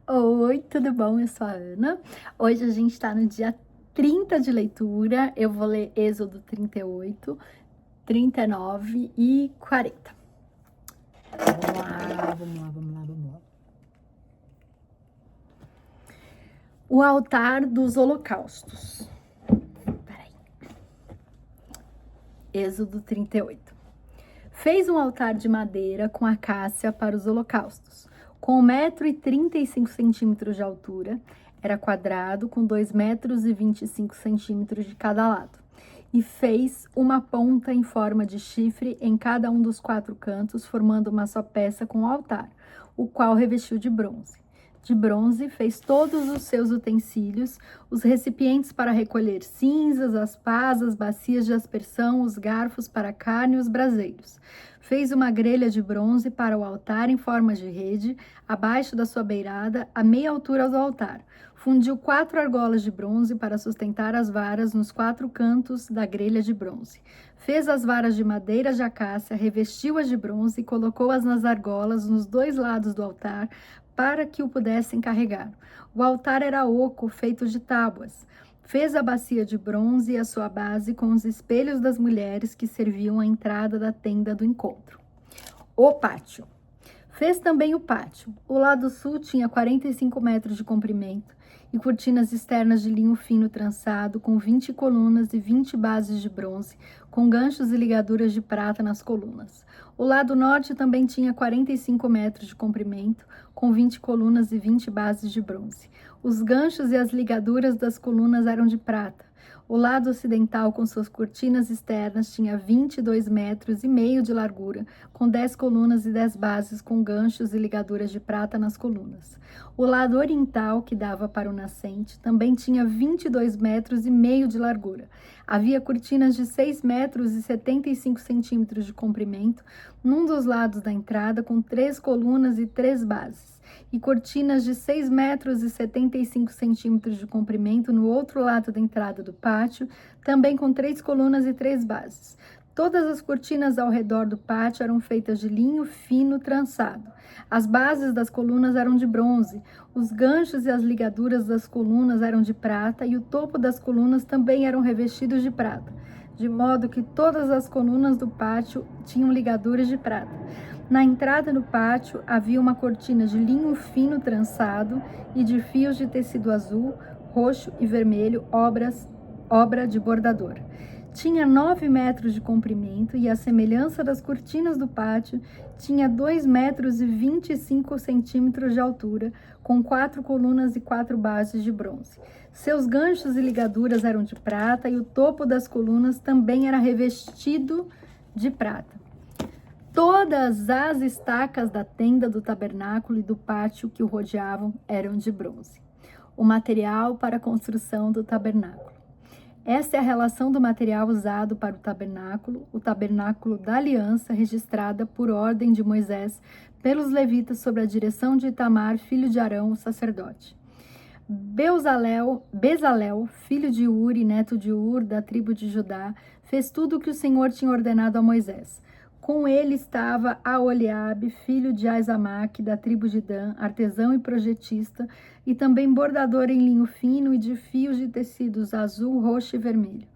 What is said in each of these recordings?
Oi, tudo bom? Eu sou a Ana. Hoje a gente está no dia 30 de leitura. Eu vou ler Êxodo 38, 39 e 40. Vamos lá. O altar dos holocaustos. Peraí. Êxodo 38. Fez um altar de madeira com acácia para os holocaustos, com 1,35 m de altura, era quadrado, com 2,25 m de cada lado. E fez uma ponta em forma de chifre em cada um dos 4 cantos, formando uma só peça com o altar, o qual revestiu de bronze. De bronze fez todos os seus utensílios, os recipientes para recolher cinzas, as pás, as bacias de aspersão, os garfos para a carne e os braseiros. Fez uma grelha de bronze para o altar em forma de rede, abaixo da sua beirada, a meia altura do altar. Fundiu 4 argolas de bronze para sustentar as varas nos 4 cantos da grelha de bronze. Fez as varas de madeira de acácia, revestiu-as de bronze e colocou-as nas argolas nos 2 lados do altar, para que o pudessem carregar. O altar era oco, feito de tábuas. Fez a bacia de bronze e a sua base com os espelhos das mulheres que serviam à entrada da tenda do encontro. O pátio. Fez também o pátio. O lado sul tinha 45 metros de comprimento e cortinas externas de linho fino trançado, com 20 colunas e 20 bases de bronze, com ganchos e ligaduras de prata nas colunas. O lado norte também tinha 45 metros de comprimento, com 20 colunas e 20 bases de bronze. Os ganchos e as ligaduras das colunas eram de prata. O lado ocidental, com suas cortinas externas, tinha 22 metros e meio de largura, com 10 colunas e 10 bases com ganchos e ligaduras de prata nas colunas. O lado oriental, que dava para o nascente, também tinha 22 metros e meio de largura. Havia cortinas de 6 metros e 75 centímetros de comprimento, num dos lados da entrada, com 3 colunas e 3 bases, e cortinas de 6 metros e 75 centímetros de comprimento no outro lado da entrada do pátio, também com 3 colunas e 3 bases. Todas as cortinas ao redor do pátio eram feitas de linho fino trançado. As bases das colunas eram de bronze, os ganchos e as ligaduras das colunas eram de prata e o topo das colunas também eram revestidos de prata, de modo que todas as colunas do pátio tinham ligaduras de prata. Na entrada do pátio havia uma cortina de linho fino trançado e de fios de tecido azul, roxo e vermelho, obra de bordador. Tinha 9 metros de comprimento e, à semelhança das cortinas do pátio, tinha 2 metros e 25 centímetros de altura, com 4 colunas e 4 bases de bronze. Seus ganchos e ligaduras eram de prata e o topo das colunas também era revestido de prata. Todas as estacas da tenda do tabernáculo e do pátio que o rodeavam eram de bronze. O material para a construção do tabernáculo. Esta é a relação do material usado para o tabernáculo da aliança, registrada por ordem de Moisés pelos levitas sob a direção de Itamar, filho de Arão, o sacerdote. Bezalel, filho de Uri, neto de Ur, da tribo de Judá, fez tudo o que o Senhor tinha ordenado a Moisés. Com ele estava Aholiabe, filho de Aizamaque, da tribo de Dan, artesão e projetista, e também bordador em linho fino e de fios de tecidos azul, roxo e vermelho.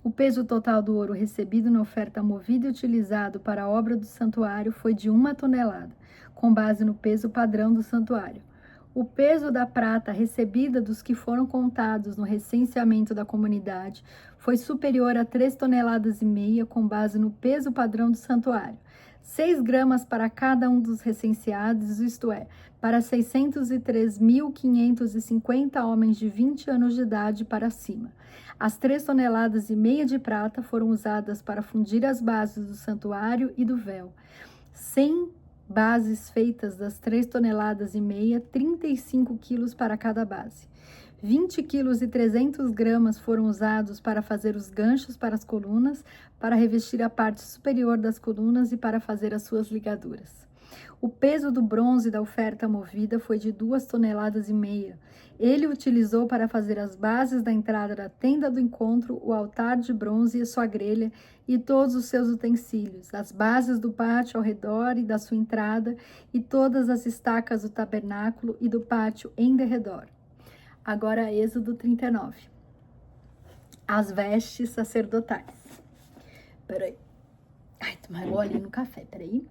O peso total do ouro recebido na oferta movida e utilizado para a obra do santuário foi de 1 tonelada, com base no peso padrão do santuário. O peso da prata recebida dos que foram contados no recenseamento da comunidade foi superior a 3,5 toneladas, com base no peso padrão do santuário. 6 gramas para cada um dos recenseados, isto é, para 603.550 homens de 20 anos de idade para cima. As 3,5 toneladas de prata foram usadas para fundir as bases do santuário e do véu. 100 bases feitas das 3,5 toneladas, 35 quilos para cada base. 20 quilos e 300 gramas foram usados para fazer os ganchos para as colunas, para revestir a parte superior das colunas e para fazer as suas ligaduras. O peso do bronze da oferta movida foi de 2,5 toneladas. Ele utilizou para fazer as bases da entrada da tenda do encontro, o altar de bronze e sua grelha e todos os seus utensílios, as bases do pátio ao redor e da sua entrada e todas as estacas do tabernáculo e do pátio em derredor. Agora Êxodo 39. As vestes sacerdotais. Peraí. Ai, tomar um golinho no café, peraí.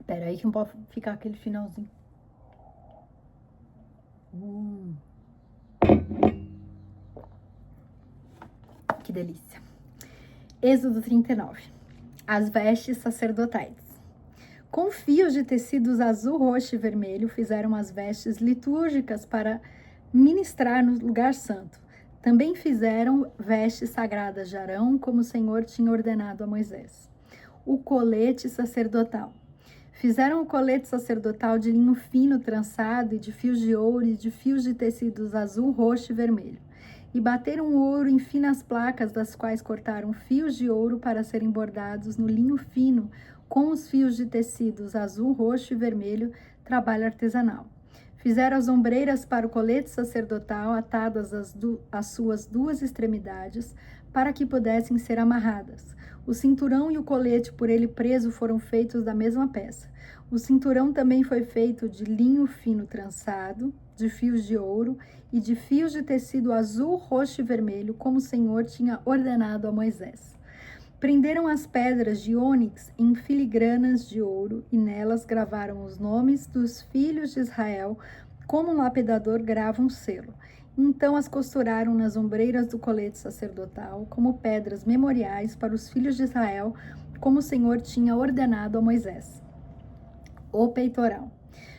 Peraí que não pode ficar aquele finalzinho. Que delícia. Êxodo 39. As vestes sacerdotais. Com fios de tecidos azul, roxo e vermelho, fizeram as vestes litúrgicas para ministrar no lugar santo. Também fizeram vestes sagradas de Arão, como o Senhor tinha ordenado a Moisés. O colete sacerdotal. Fizeram o colete sacerdotal de linho fino trançado e de fios de ouro e de fios de tecidos azul, roxo e vermelho. E bateram o ouro em finas placas, das quais cortaram fios de ouro para serem bordados no linho fino, com os fios de tecidos azul, roxo e vermelho, trabalho artesanal. Fizeram as ombreiras para o colete sacerdotal, atadas às suas duas extremidades, para que pudessem ser amarradas. O cinturão e o colete por ele preso foram feitos da mesma peça. O cinturão também foi feito de linho fino trançado, de fios de ouro e de fios de tecido azul, roxo e vermelho, como o Senhor tinha ordenado a Moisés. Prenderam as pedras de ônix em filigranas de ouro e nelas gravaram os nomes dos filhos de Israel, como um lapidador grava um selo. Então as costuraram nas ombreiras do colete sacerdotal, como pedras memoriais para os filhos de Israel, como o Senhor tinha ordenado a Moisés. O peitoral.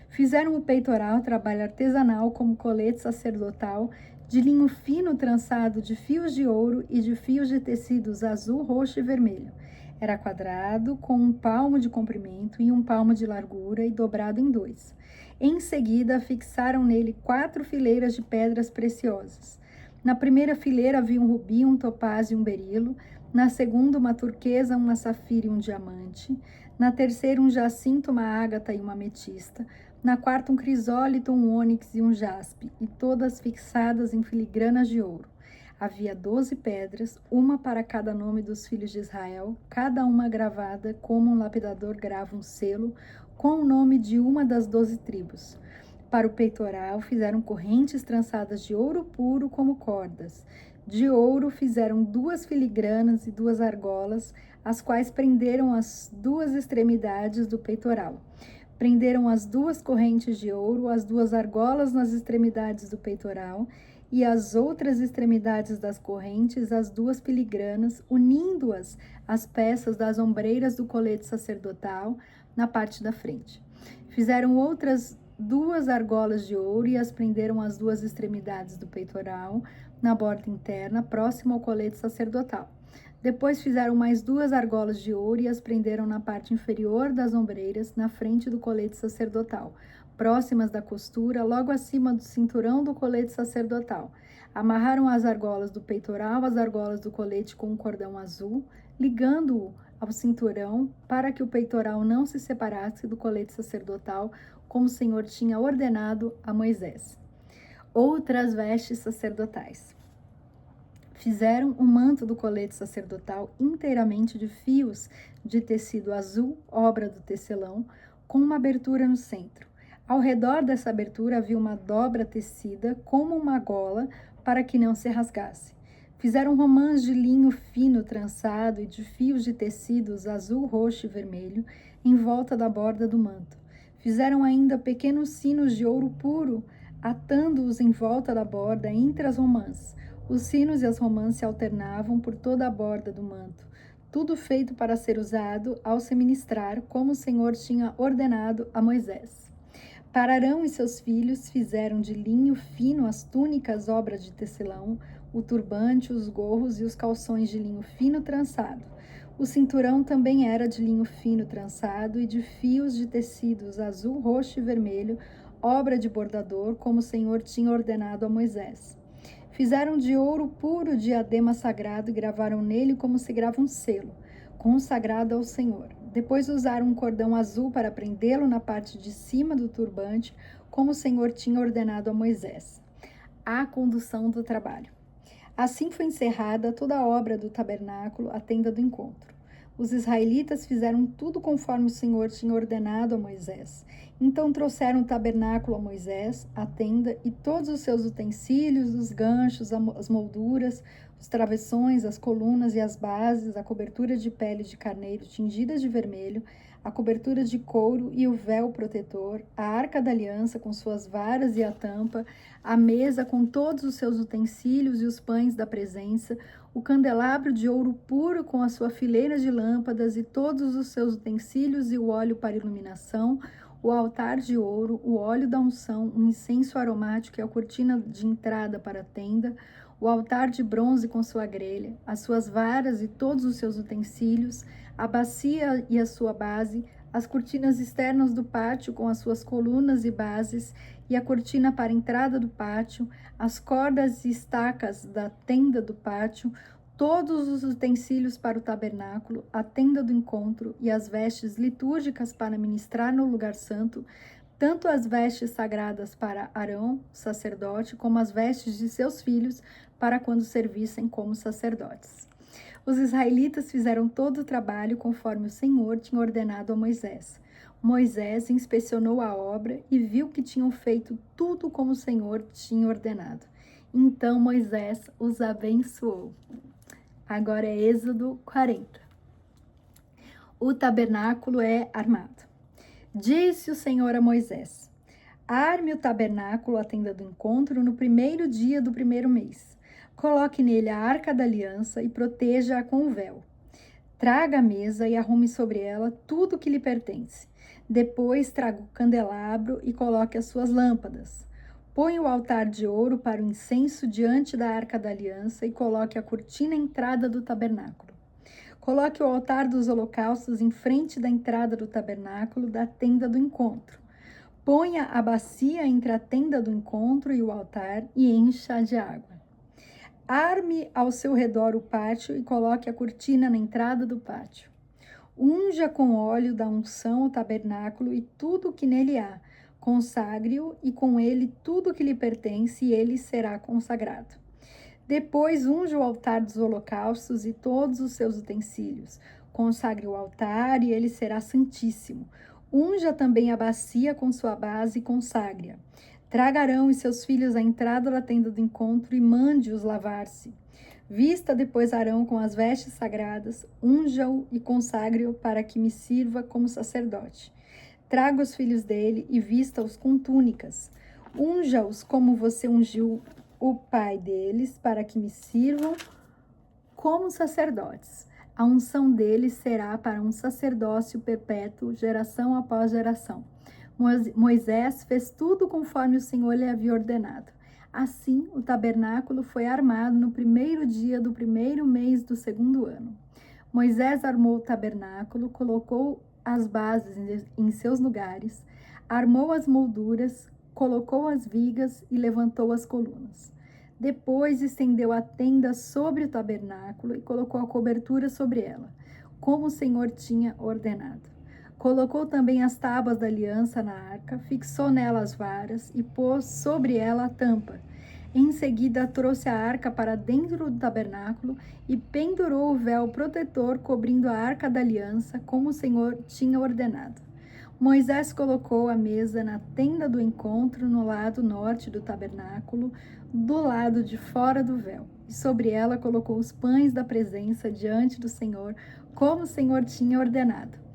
Fizeram o peitoral, trabalho artesanal, como colete sacerdotal, de linho fino trançado de fios de ouro e de fios de tecidos azul, roxo e vermelho. Era quadrado, com 1 palmo de comprimento e 1 palmo de largura e dobrado em 2. Em seguida, fixaram nele 4 fileiras de pedras preciosas. Na primeira fileira havia um rubi, um topázio e um berilo. Na segunda, uma turquesa, uma safira e um diamante. Na terceira, um jacinto, uma ágata e uma ametista. Na quarta, um crisólito, um ônix e um jaspe, e todas fixadas em filigranas de ouro. Havia 12 pedras, uma para cada nome dos filhos de Israel, cada uma gravada como um lapidador grava um selo, com o nome de uma das 12 tribos. Para o peitoral, fizeram correntes trançadas de ouro puro como cordas. De ouro fizeram 2 filigranas e 2 argolas, as quais prenderam as 2 extremidades do peitoral. Prenderam as 2 correntes de ouro, as 2 argolas nas extremidades do peitoral, e as outras extremidades das correntes, as 2 filigranas, unindo-as às peças das ombreiras do colete sacerdotal na parte da frente. Fizeram outras 2 argolas de ouro e as prenderam às 2 extremidades do peitoral, na borda interna, próximo ao colete sacerdotal. Depois fizeram mais 2 argolas de ouro e as prenderam na parte inferior das ombreiras, na frente do colete sacerdotal, próximas da costura, logo acima do cinturão do colete sacerdotal. Amarraram as argolas do peitoral às argolas do colete com um cordão azul, ligando-o ao cinturão para que o peitoral não se separasse do colete sacerdotal, como o Senhor tinha ordenado a Moisés. Outras vestes sacerdotais. Fizeram o manto do colete sacerdotal inteiramente de fios de tecido azul, obra do tecelão, com uma abertura no centro. Ao redor dessa abertura havia uma dobra tecida como uma gola para que não se rasgasse. Fizeram romãs de linho fino trançado e de fios de tecidos azul, roxo e vermelho em volta da borda do manto. Fizeram ainda pequenos sinos de ouro puro, atando-os em volta da borda entre as romãs. Os sinos e as romãs se alternavam por toda a borda do manto, tudo feito para ser usado ao se ministrar, como o Senhor tinha ordenado a Moisés. Para Arão e seus filhos fizeram de linho fino as túnicas, obra de tecelão, o turbante, os gorros e os calções de linho fino trançado. O cinturão também era de linho fino trançado e de fios de tecidos azul, roxo e vermelho, obra de bordador, como o Senhor tinha ordenado a Moisés. Fizeram de ouro puro o diadema sagrado e gravaram nele como se grava um selo. consagrado ao Senhor. Depois usaram um cordão azul para prendê-lo na parte de cima do turbante, como o Senhor tinha ordenado a Moisés. A condução do trabalho. Assim foi encerrada toda a obra do tabernáculo, a tenda do encontro. Os israelitas fizeram tudo conforme o Senhor tinha ordenado a Moisés. Então trouxeram o tabernáculo a Moisés, a tenda e todos os seus utensílios, os ganchos, as molduras, os travessões, as colunas e as bases, a cobertura de pele de carneiro tingida de vermelho, a cobertura de couro e o véu protetor, a arca da aliança com suas varas e a tampa, a mesa com todos os seus utensílios e os pães da presença, o candelabro de ouro puro com a sua fileira de lâmpadas e todos os seus utensílios e o óleo para iluminação, o altar de ouro, o óleo da unção, o incenso aromático e a cortina de entrada para a tenda, o altar de bronze com sua grelha, as suas varas e todos os seus utensílios, a bacia e a sua base, as cortinas externas do pátio com as suas colunas e bases e a cortina para a entrada do pátio, as cordas e estacas da tenda do pátio, todos os utensílios para o tabernáculo, a tenda do encontro e as vestes litúrgicas para ministrar no lugar santo, tanto as vestes sagradas para Arão, sacerdote, como as vestes de seus filhos para quando servissem como sacerdotes. Os israelitas fizeram todo o trabalho conforme o Senhor tinha ordenado a Moisés. Moisés inspecionou a obra e viu que tinham feito tudo como o Senhor tinha ordenado. Então Moisés os abençoou. Agora é Êxodo 40. O tabernáculo é armado. Disse o Senhor a Moisés: arme o tabernáculo, a tenda do encontro, no primeiro dia do primeiro mês. Coloque nele a arca da aliança e proteja-a com o véu. Traga a mesa e arrume sobre ela tudo o que lhe pertence. Depois traga o candelabro e coloque as suas lâmpadas. Põe o altar de ouro para o incenso diante da arca da aliança e coloque a cortina à entrada do tabernáculo. Coloque o altar dos holocaustos em frente da entrada do tabernáculo da tenda do encontro. Ponha a bacia entre a tenda do encontro e o altar e encha de água. Arme ao seu redor o pátio e coloque a cortina na entrada do pátio. Unja com óleo da unção o tabernáculo e tudo o que nele há. Consagre-o e com ele tudo o que lhe pertence, e ele será consagrado. Depois unja o altar dos holocaustos e todos os seus utensílios. Consagre o altar e ele será santíssimo. Unja também a bacia com sua base e consagre-a. Traga Arão e seus filhos à entrada da tenda do encontro e mande-os lavar-se. Vista depois Arão com as vestes sagradas, unja-o e consagre-o para que me sirva como sacerdote. Traga os filhos dele e vista-os com túnicas. Unja-os como você ungiu o pai deles, para que me sirvam como sacerdotes. A unção deles será para um sacerdócio perpétuo, geração após geração. Moisés fez tudo conforme o Senhor lhe havia ordenado. Assim, o tabernáculo foi armado no primeiro dia do primeiro mês do segundo ano. Moisés armou o tabernáculo, colocou as bases em seus lugares, armou as molduras, colocou as vigas e levantou as colunas. Depois estendeu a tenda sobre o tabernáculo e colocou a cobertura sobre ela, como o Senhor tinha ordenado. Colocou também as tábuas da aliança na arca, fixou nela as varas e pôs sobre ela a tampa. Em seguida, trouxe a arca para dentro do tabernáculo e pendurou o véu protetor cobrindo a arca da aliança, como o Senhor tinha ordenado. Moisés colocou a mesa na tenda do encontro no lado norte do tabernáculo, do lado de fora do véu, e sobre ela colocou os pães da presença diante do Senhor, como o Senhor tinha ordenado.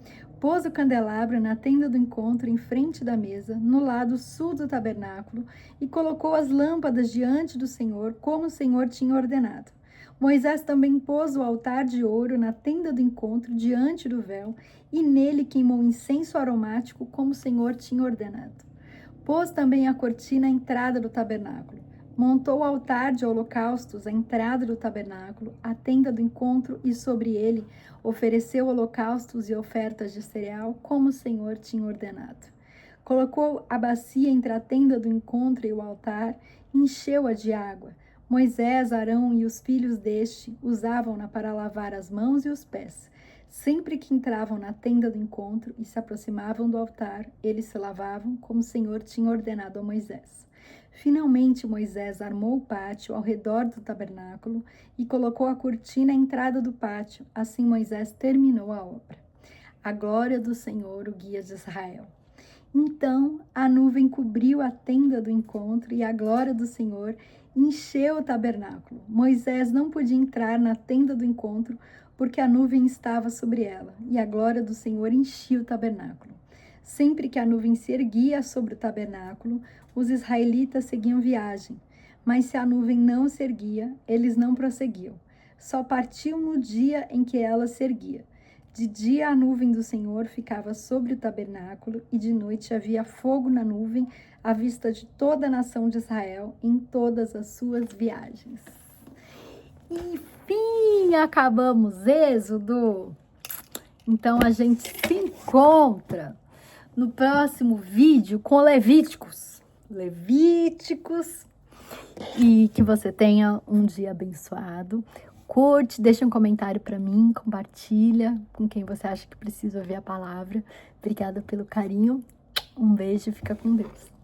Pôs o candelabro na tenda do encontro em frente da mesa, no lado sul do tabernáculo, e colocou as lâmpadas diante do Senhor, como o Senhor tinha ordenado. Moisés também pôs o altar de ouro na tenda do encontro diante do véu, e nele queimou incenso aromático, como o Senhor tinha ordenado. Pôs também a cortina à entrada do tabernáculo. Montou o altar de holocaustos à entrada do tabernáculo, a tenda do encontro, e sobre ele ofereceu holocaustos e ofertas de cereal, como o Senhor tinha ordenado. Colocou a bacia entre a tenda do encontro e o altar, encheu-a de água. Moisés, Arão e os filhos deste usavam-na para lavar as mãos e os pés. Sempre que entravam na tenda do encontro e se aproximavam do altar, eles se lavavam, como o Senhor tinha ordenado a Moisés. Finalmente, Moisés armou o pátio ao redor do tabernáculo e colocou a cortina à entrada do pátio. Assim, Moisés terminou a obra. A glória do Senhor, o guia de Israel. Então, a nuvem cobriu a tenda do encontro e a glória do Senhor encheu o tabernáculo. Moisés não podia entrar na tenda do encontro porque a nuvem estava sobre ela, e a glória do Senhor enchia o tabernáculo. Sempre que a nuvem se erguia sobre o tabernáculo, os israelitas seguiam viagem, mas se a nuvem não se erguia, eles não prosseguiam. Só partiam no dia em que ela se erguia. De dia a nuvem do Senhor ficava sobre o tabernáculo, e de noite havia fogo na nuvem, à vista de toda a nação de Israel, em todas as suas viagens. Enfim, acabamos Êxodo. Então a gente se encontra no próximo vídeo com Levíticos. E que você tenha um dia abençoado. Curte, deixa um comentário para mim, compartilha com quem você acha que precisa ouvir a palavra. Obrigada pelo carinho. Um beijo e fica com Deus.